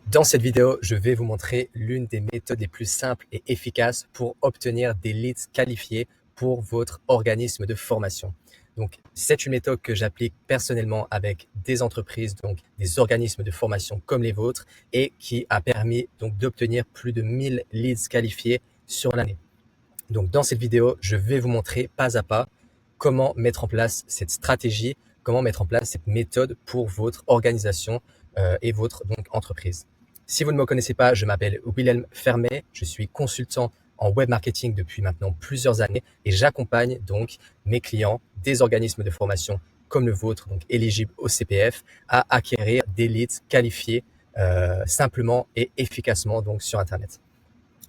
Dans cette vidéo, je vais vous montrer l'une des méthodes les plus simples et efficaces pour obtenir des leads qualifiés pour votre organisme de formation. Donc, c'est une méthode que j'applique personnellement avec des entreprises, donc des organismes de formation comme les vôtres, et qui a permis donc d'obtenir plus de 1000 leads qualifiés sur l'année. Donc, dans cette vidéo, je vais vous montrer pas à pas comment mettre en place cette stratégie, comment mettre en place cette méthode pour votre organisation et votre donc entreprise. Si vous ne me connaissez pas, je m'appelle Wilhelm Fermet, je suis consultant en web marketing depuis maintenant plusieurs années et j'accompagne donc mes clients des organismes de formation comme le vôtre, donc éligibles au CPF, à acquérir des leads qualifiés simplement et efficacement donc sur Internet.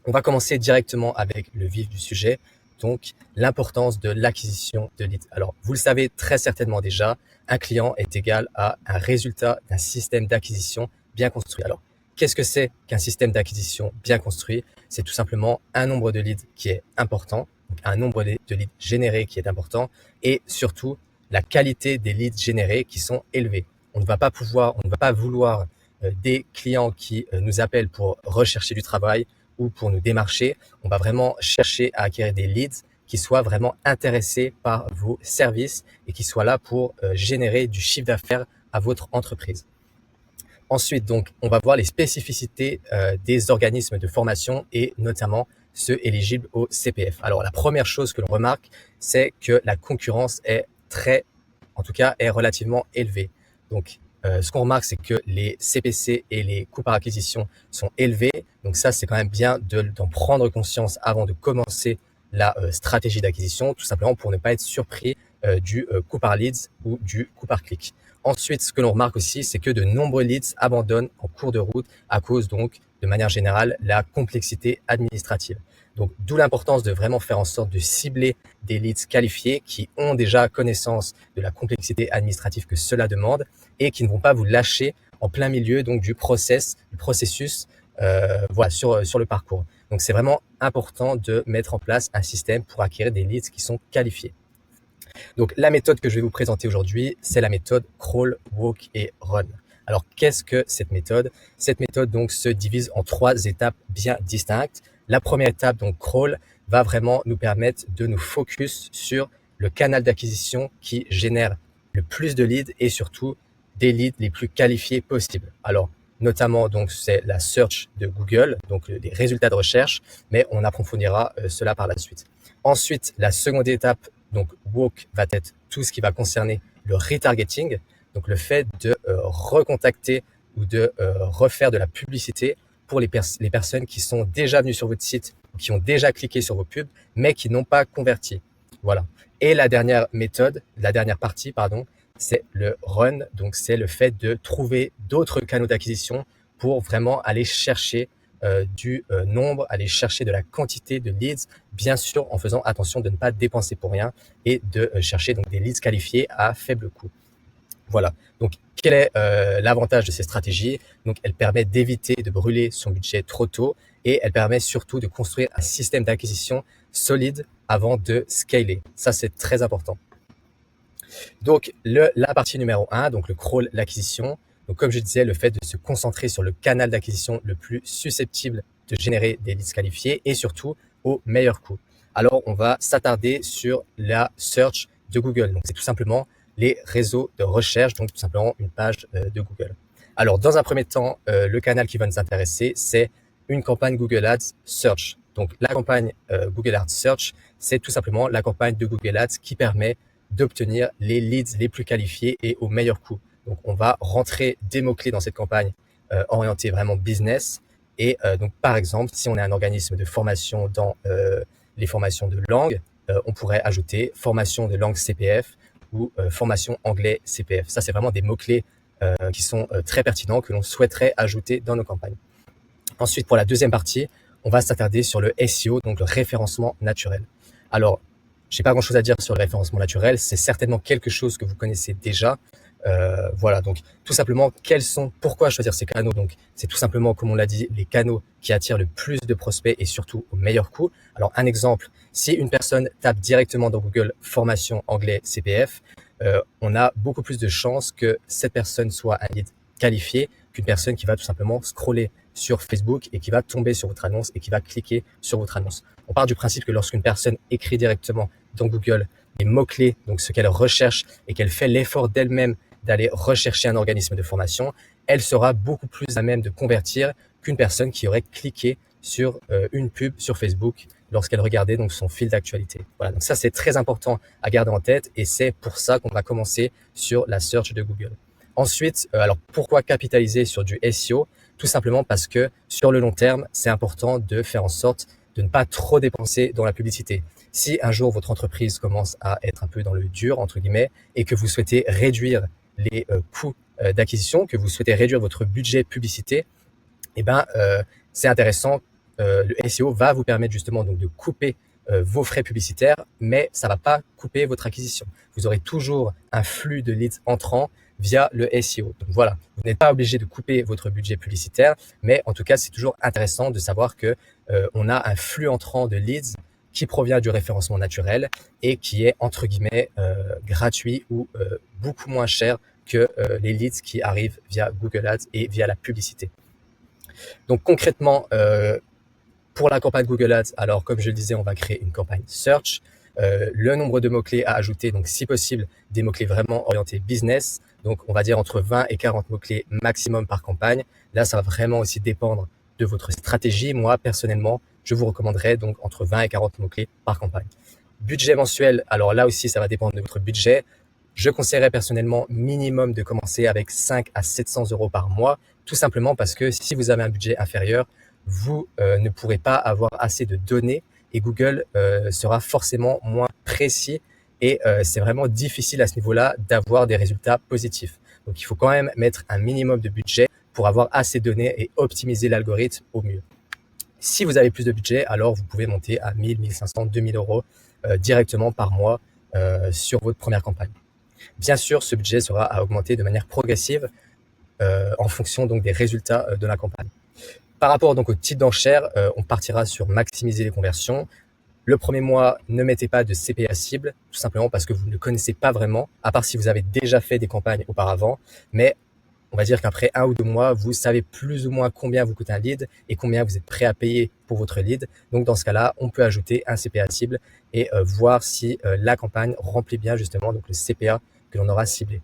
On va commencer directement avec le vif du sujet, donc l'importance de l'acquisition de leads. Alors, vous le savez très certainement déjà, un client est égal à un résultat d'un système d'acquisition bien construit. Alors, qu'est-ce que c'est qu'un système d'acquisition bien construit? C'est tout simplement un nombre de leads qui est important, donc un nombre de leads générés qui est important, et surtout la qualité des leads générés qui sont élevés. On ne va pas vouloir des clients qui nous appellent pour rechercher du travail ou pour nous démarcher. On va vraiment chercher à acquérir des leads qui soient vraiment intéressés par vos services et qui soient là pour générer du chiffre d'affaires à votre entreprise. Ensuite, donc, on va voir les spécificités des organismes de formation et notamment ceux éligibles au CPF. Alors, la première chose que l'on remarque, c'est que la concurrence est est relativement élevée. Donc, ce qu'on remarque, c'est que les CPC et les coûts par acquisition sont élevés. Donc ça, c'est quand même bien d'en prendre conscience avant de commencer la stratégie d'acquisition, tout simplement pour ne pas être surpris du coût par leads ou du coût par clic. Ensuite, ce que l'on remarque aussi, c'est que de nombreux leads abandonnent en cours de route à cause donc, de manière générale, la complexité administrative. Donc, d'où l'importance de vraiment faire en sorte de cibler des leads qualifiés qui ont déjà connaissance de la complexité administrative que cela demande et qui ne vont pas vous lâcher en plein milieu donc du processus sur le parcours. Donc, c'est vraiment important de mettre en place un système pour acquérir des leads qui sont qualifiés. Donc, la méthode que je vais vous présenter aujourd'hui, c'est la méthode Crawl, Walk et Run. Alors, qu'est-ce que cette méthode? Cette méthode donc se divise en 3 étapes bien distinctes. La première étape, donc Crawl, va vraiment nous permettre de nous focus sur le canal d'acquisition qui génère le plus de leads et surtout des leads les plus qualifiés possibles. Alors, notamment, donc, c'est la search de Google, donc des résultats de recherche, mais on approfondira cela par la suite. Ensuite, la seconde étape, donc Walk, va être tout ce qui va concerner le retargeting, donc le fait de recontacter ou de refaire de la publicité pour les personnes qui sont déjà venues sur votre site, qui ont déjà cliqué sur vos pubs, mais qui n'ont pas converti. Voilà. Et la dernière partie, c'est le run. Donc, c'est le fait de trouver d'autres canaux d'acquisition pour vraiment aller chercher du nombre, aller chercher de la quantité de leads, bien sûr en faisant attention de ne pas dépenser pour rien et de chercher donc des leads qualifiés à faible coût. Voilà. Donc, quel est l'avantage de ces stratégies? Donc, elle permet d'éviter de brûler son budget trop tôt et elle permet surtout de construire un système d'acquisition solide avant de scaler. Ça, c'est très important. Donc, la partie numéro 1, donc le crawl, l'acquisition. Donc, comme je disais, le fait de se concentrer sur le canal d'acquisition le plus susceptible de générer des leads qualifiés et surtout au meilleur coût. Alors, on va s'attarder sur la search de Google. Donc, c'est tout simplement les réseaux de recherche, donc tout simplement une page de Google. Alors, dans un premier temps, le canal qui va nous intéresser, c'est une campagne Google Ads Search. Donc, la campagne Google Ads Search, c'est tout simplement la campagne de Google Ads qui permet d'obtenir les leads les plus qualifiés et au meilleur coût. Donc, on va rentrer des mots-clés dans cette campagne orientée vraiment business. Et donc, par exemple, si on est un organisme de formation dans les formations de langue, on pourrait ajouter formation de langue CPF ou formation anglais CPF. Ça, c'est vraiment des mots-clés qui sont très pertinents que l'on souhaiterait ajouter dans nos campagnes. Ensuite, pour la deuxième partie, on va s'attarder sur le SEO, donc le référencement naturel. Alors, j'ai pas grand-chose à dire sur le référencement naturel. C'est certainement quelque chose que vous connaissez déjà. Voilà, donc tout simplement, pourquoi choisir ces canaux? Donc, c'est tout simplement, comme on l'a dit, les canaux qui attirent le plus de prospects et surtout au meilleur coût. Alors, un exemple, si une personne tape directement dans Google formation anglais CPF, on a beaucoup plus de chances que cette personne soit un lead qualifié qu'une personne qui va tout simplement scroller sur Facebook et qui va tomber sur votre annonce et qui va cliquer sur votre annonce. On part du principe que lorsqu'une personne écrit directement dans Google les mots-clés, donc ce qu'elle recherche et qu'elle fait l'effort d'elle-même d'aller rechercher un organisme de formation, elle sera beaucoup plus à même de convertir qu'une personne qui aurait cliqué sur une pub sur Facebook lorsqu'elle regardait donc son fil d'actualité. Voilà, donc ça c'est très important à garder en tête et c'est pour ça qu'on va commencer sur la search de Google. Ensuite, alors pourquoi capitaliser sur du SEO? Tout simplement parce que sur le long terme, c'est important de faire en sorte de ne pas trop dépenser dans la publicité. Si un jour votre entreprise commence à être un peu dans le dur, entre guillemets, et que vous souhaitez réduire les coûts d'acquisition, que vous souhaitez réduire votre budget publicité, eh ben, c'est intéressant. Le SEO va vous permettre justement donc de couper vos frais publicitaires, mais ça va pas couper votre acquisition. Vous aurez toujours un flux de leads entrants via le SEO. Donc voilà, vous n'êtes pas obligé de couper votre budget publicitaire, mais en tout cas, c'est toujours intéressant de savoir que on a un flux entrant de leads qui provient du référencement naturel et qui est entre guillemets gratuit ou beaucoup moins cher que les leads qui arrivent via Google Ads et via la publicité. Donc concrètement, pour la campagne Google Ads, alors comme je le disais, on va créer une campagne search. Le nombre de mots-clés à ajouter, donc si possible, des mots-clés vraiment orientés business. Donc on va dire entre 20 et 40 mots-clés maximum par campagne. Là, ça va vraiment aussi dépendre de votre stratégie. Moi, personnellement, je vous recommanderais donc entre 20 et 40 mots-clés par campagne. Budget mensuel, alors là aussi, ça va dépendre de votre budget. Je conseillerais personnellement minimum de commencer avec 5 à 700 € par mois, tout simplement parce que si vous avez un budget inférieur, vous ne pourrez pas avoir assez de données et Google sera forcément moins précis et c'est vraiment difficile à ce niveau-là d'avoir des résultats positifs. Donc il faut quand même mettre un minimum de budget pour avoir assez de données et optimiser l'algorithme au mieux. Si vous avez plus de budget, alors vous pouvez monter à 1000, 1500, 2000 € directement par mois sur votre première campagne. Bien sûr, ce budget sera à augmenter de manière progressive en fonction donc des résultats de la campagne. Par rapport donc au titre d'enchère, on partira sur maximiser les conversions. Le premier mois, ne mettez pas de CPA cible, tout simplement parce que vous ne connaissez pas vraiment, à part si vous avez déjà fait des campagnes auparavant. Mais on va dire qu'après 1 ou 2 mois, vous savez plus ou moins combien vous coûte un lead et combien vous êtes prêt à payer pour votre lead. Donc dans ce cas-là, on peut ajouter un CPA cible et voir si la campagne remplit bien justement donc le CPA que l'on aura ciblé.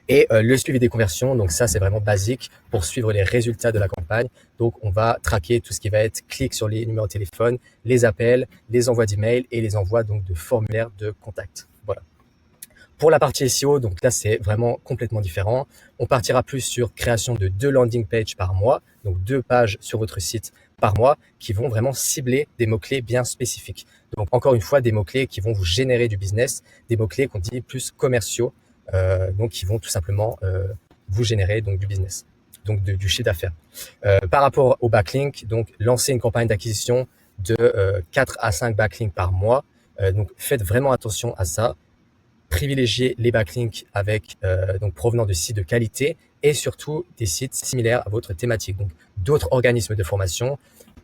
Et le suivi des conversions, donc ça c'est vraiment basique pour suivre les résultats de la campagne. Donc on va traquer tout ce qui va être clic sur les numéros de téléphone, les appels, les envois d'emails et les envois donc de formulaires de contact. Voilà. Pour la partie SEO, donc là c'est vraiment complètement différent. On partira plus sur création de 2 landing pages par mois, donc 2 pages sur votre site par mois qui vont vraiment cibler des mots-clés bien spécifiques. Donc encore une fois, des mots-clés qui vont vous générer du business, des mots-clés qu'on dit plus commerciaux. Donc qui vont tout simplement vous générer donc du business, donc du chiffre d'affaires. Par rapport au backlink, donc lancer une campagne d'acquisition de 4 à 5 backlinks par mois. Donc faites vraiment attention à ça. Privilégiez les backlinks avec donc provenant de sites de qualité et surtout des sites similaires à votre thématique, donc d'autres organismes de formation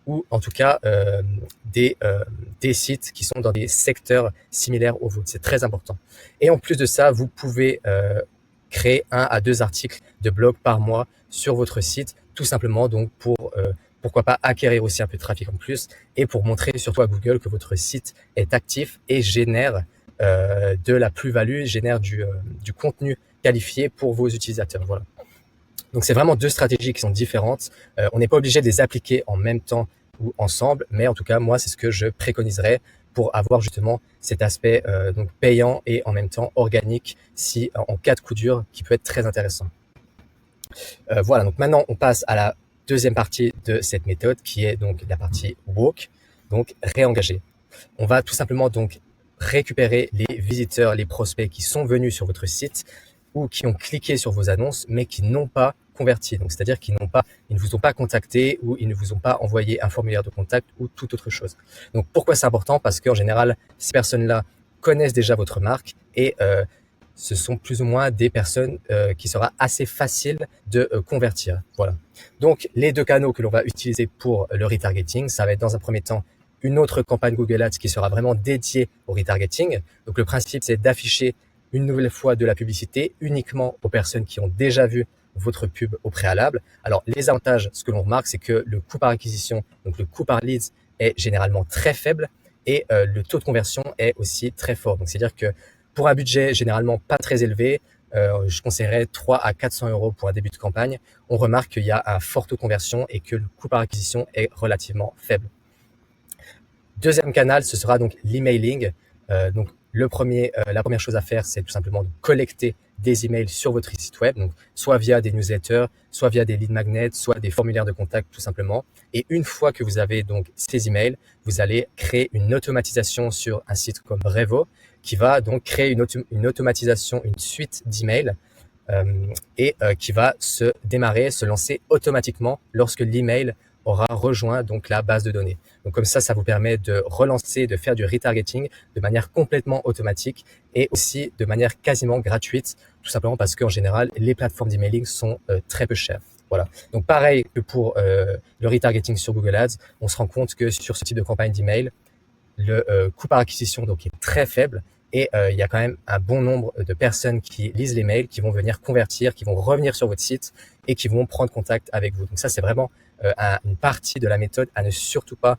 ou en tout cas des sites qui sont dans des secteurs similaires aux vôtres. C'est très important. Et en plus de ça, vous pouvez créer 1 à 2 articles de blog par mois sur votre site, tout simplement donc pour pourquoi pas acquérir aussi un peu de trafic en plus et pour montrer surtout à Google que votre site est actif et génère de la plus-value, génère du contenu qualifié pour vos utilisateurs. Voilà. Donc c'est vraiment 2 stratégies qui sont différentes. On n'est pas obligé de les appliquer en même temps ou ensemble, mais en tout cas moi c'est ce que je préconiserais pour avoir justement cet aspect donc payant et en même temps organique si en cas de coup dur qui peut être très intéressant. Voilà, donc maintenant on passe à la deuxième partie de cette méthode qui est donc la partie walk, donc réengager. On va tout simplement donc récupérer les visiteurs, les prospects qui sont venus sur votre site ou qui ont cliqué sur vos annonces mais qui n'ont pas converti. Donc c'est-à-dire qu'ils ne vous ont pas contacté ou ils ne vous ont pas envoyé un formulaire de contact ou toute autre chose. Donc pourquoi c'est important? Parce qu'en général, ces personnes-là connaissent déjà votre marque et ce sont plus ou moins des personnes qui sera assez facile de convertir. Voilà. Donc les 2 canaux que l'on va utiliser pour le retargeting, ça va être dans un premier temps une autre campagne Google Ads qui sera vraiment dédiée au retargeting. Donc le principe, c'est d'afficher une nouvelle fois de la publicité uniquement aux personnes qui ont déjà vu votre pub au préalable. Alors, les avantages, ce que l'on remarque, c'est que le coût par acquisition, donc le coût par leads, est généralement très faible et le taux de conversion est aussi très fort. Donc, c'est-à-dire que pour un budget généralement pas très élevé, je conseillerais 3 à 400 euros pour un début de campagne. On remarque qu'il y a un fort taux de conversion et que le coût par acquisition est relativement faible. Deuxième canal, ce sera donc l'emailing. Donc la première chose à faire, c'est tout simplement de collecter des emails sur votre site web, donc soit via des newsletters, soit via des lead magnets, soit des formulaires de contact tout simplement. Et une fois que vous avez donc ces emails, vous allez créer une automatisation sur un site comme Brevo qui va donc créer une automatisation, une suite d'emails qui va se lancer automatiquement lorsque l'email aura rejoint donc la base de données. Donc comme ça vous permet de relancer, de faire du retargeting de manière complètement automatique et aussi de manière quasiment gratuite, tout simplement parce qu'en général, les plateformes d'emailing sont très peu chères. Voilà. Donc pareil que pour le retargeting sur Google Ads, on se rend compte que sur ce type de campagne d'email, le coût par acquisition donc est très faible et il y a quand même un bon nombre de personnes qui lisent les mails, qui vont venir convertir, qui vont revenir sur votre site et qui vont prendre contact avec vous. Donc ça, c'est vraiment une partie de la méthode à ne surtout pas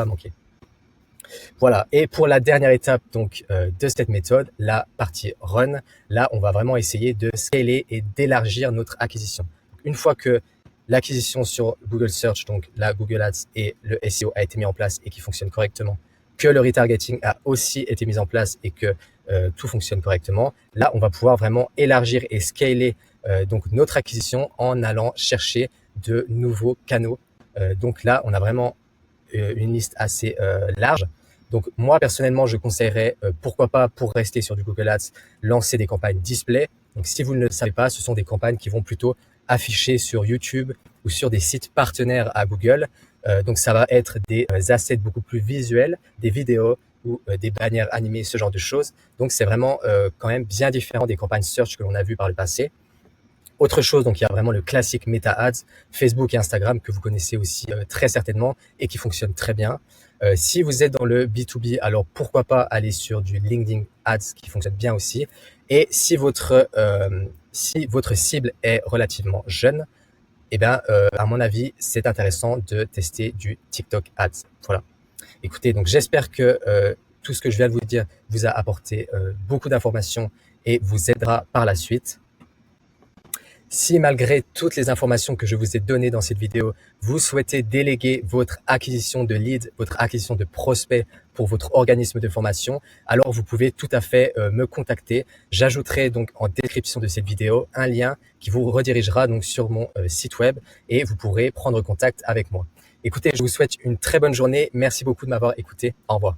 manquer. Voilà. Et pour la dernière étape donc de cette méthode, la partie run, là, on va vraiment essayer de scaler et d'élargir notre acquisition. Une fois que l'acquisition sur Google Search, donc la Google Ads et le SEO a été mis en place et qui fonctionne correctement, que le retargeting a aussi été mis en place et que tout fonctionne correctement, là, on va pouvoir vraiment élargir et scaler donc notre acquisition en allant chercher de nouveaux canaux. Donc là, on a vraiment une liste assez large. Donc moi, personnellement, je conseillerais, pourquoi pas, pour rester sur du Google Ads, lancer des campagnes display. Donc si vous ne le savez pas, ce sont des campagnes qui vont plutôt afficher sur YouTube ou sur des sites partenaires à Google. Donc ça va être des assets beaucoup plus visuels, des vidéos ou des bannières animées, ce genre de choses. Donc c'est vraiment quand même bien différent des campagnes search que l'on a vues par le passé. Autre chose, donc il y a vraiment le classique Meta Ads, Facebook et Instagram que vous connaissez aussi très certainement et qui fonctionne très bien. Si vous êtes dans le B2B, alors pourquoi pas aller sur du LinkedIn Ads qui fonctionne bien aussi. Et si votre cible est relativement jeune, eh bien, à mon avis, c'est intéressant de tester du TikTok Ads. Voilà. Écoutez, donc j'espère que tout ce que je viens de vous dire vous a apporté beaucoup d'informations et vous aidera par la suite. Si malgré toutes les informations que je vous ai données dans cette vidéo, vous souhaitez déléguer votre acquisition de leads, votre acquisition de prospects pour votre organisme de formation, alors vous pouvez tout à fait me contacter. J'ajouterai donc en description de cette vidéo un lien qui vous redirigera donc sur mon site web et vous pourrez prendre contact avec moi. Écoutez, je vous souhaite une très bonne journée. Merci beaucoup de m'avoir écouté. Au revoir.